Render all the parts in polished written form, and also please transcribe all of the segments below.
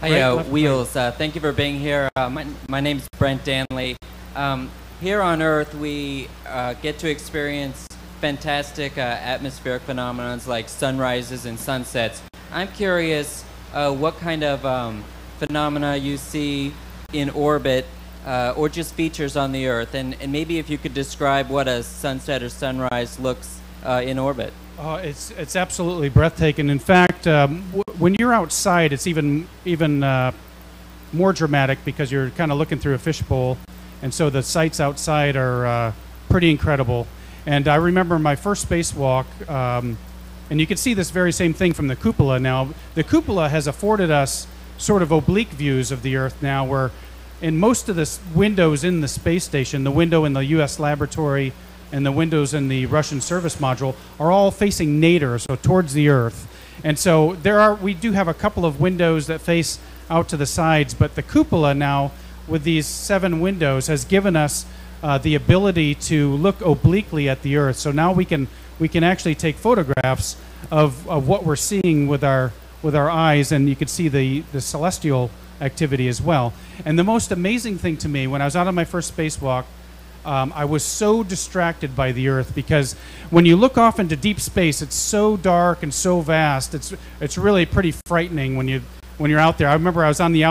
Hi, Right, Wheels. Thank you for being here. My name's Brent Danley. Here on Earth, we get to experience fantastic atmospheric phenomena like sunrises and sunsets. I'm curious what kind of phenomena you see in orbit or just features on the Earth, and maybe if you could describe what a sunset or sunrise looks in orbit. It's absolutely breathtaking. In fact, when you're outside, it's even more dramatic because you're kind of looking through a fishbowl, and so the sights outside are pretty incredible. And I remember my first spacewalk, and you can see this very same thing from the cupola now. The cupola has afforded us sort of oblique views of the Earth now, where in most of the windows in the space station, the window in the U.S. laboratory and the windows in the Russian service module are all facing nadir, so towards the Earth. And so we do have a couple of windows that face out to the sides, but the cupola now, with these 7 windows, has given us the ability to look obliquely at the Earth. So now we can actually take photographs of what we're seeing with our eyes, and you can see the celestial activity as well. And the most amazing thing to me, when I was out on my first spacewalk, I was so distracted by the Earth, because when you look off into deep space, it's so dark and so vast. It's really pretty frightening when you're out there. I remember I was on the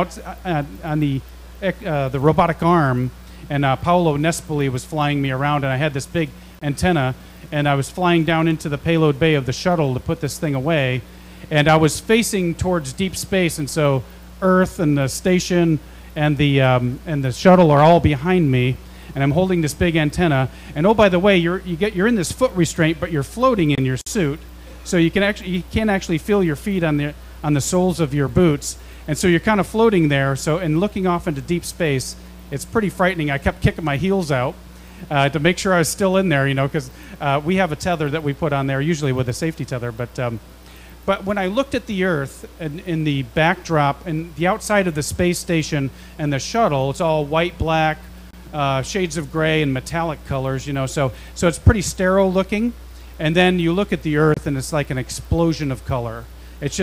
robotic arm, and Paolo Nespoli was flying me around, and I had this big antenna, and I was flying down into the payload bay of the shuttle to put this thing away, and I was facing towards deep space, and so Earth and the station and the shuttle are all behind me. And I'm holding this big antenna, and oh, by the way, you're in this foot restraint, but you're floating in your suit, so you can't actually feel your feet on the soles of your boots, and so you're kind of floating there. So, and looking off into deep space, it's pretty frightening. I kept kicking my heels out to make sure I was still in there, because we have a tether that we put on there, usually with a safety tether. But when I looked at the Earth and in the backdrop and the outside of the space station and the shuttle, it's all white, black. Shades of gray and metallic colors, so it's pretty sterile looking. And then you look at the Earth, and it's like an explosion of color. It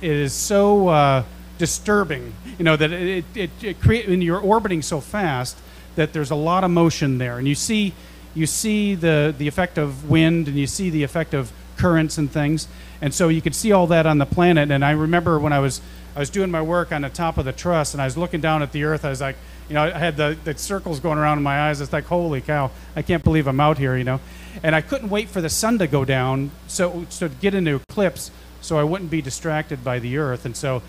is so disturbing, that it creates, when you're orbiting so fast that there's a lot of motion there, and you see the effect of wind, and you see the effect of currents and things, and so you could see all that on the planet. And I remember when I was doing my work on the top of the truss, and I was looking down at the Earth, I was like, I had the circles going around in my eyes. It's like, holy cow, I can't believe I'm out here, And I couldn't wait for the sun to go down so to get into eclipse so I wouldn't be distracted by the Earth. And so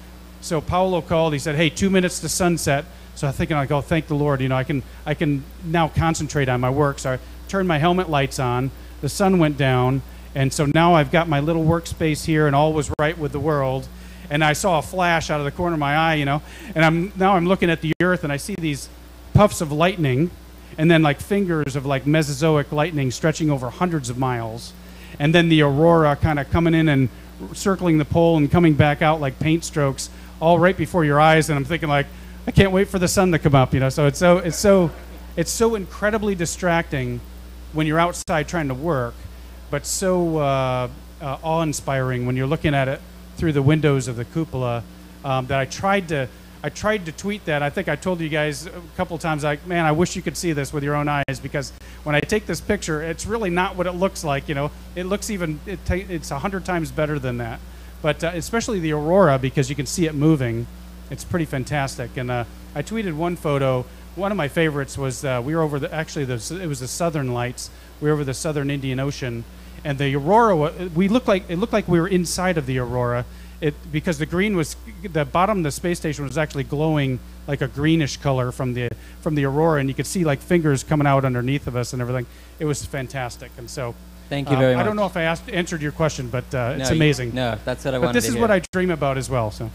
Paolo called. He said, hey, 2 minutes to sunset. So I'm thinking, like, oh, thank the Lord. I can now concentrate on my work. So I turned my helmet lights on. The sun went down. And so now I've got my little workspace here, and all was right with the world. And I saw a flash out of the corner of my eye, and I'm looking at the Earth, and I see these puffs of lightning, and then like fingers of like Mesozoic lightning stretching over hundreds of miles, and then the aurora kind of coming in and circling the pole and coming back out like paint strokes, all right before your eyes. And I'm thinking, like, I can't wait for the sun to come up, So it's so incredibly distracting when you're outside trying to work, but so awe-inspiring when you're looking at it through the windows of the cupola, that I tried to tweet that. I think I told you guys a couple times, like, man, I wish you could see this with your own eyes, because when I take this picture, it's really not what it looks like. It looks it's 100 times better than that. But especially the aurora, because you can see it moving, it's pretty fantastic. And I tweeted one photo. One of my favorites was we were over it was the Southern Lights. We were over the Southern Indian Ocean. And the aurora, it looked like we were inside of the aurora, because the bottom of the space station was actually glowing like a greenish color from the aurora, and you could see like fingers coming out underneath of us and everything. It was fantastic, and so. Thank you very much. I don't know if I answered your question, but it's amazing. No, that's what I wanted to hear. But this is what I dream about as well. So.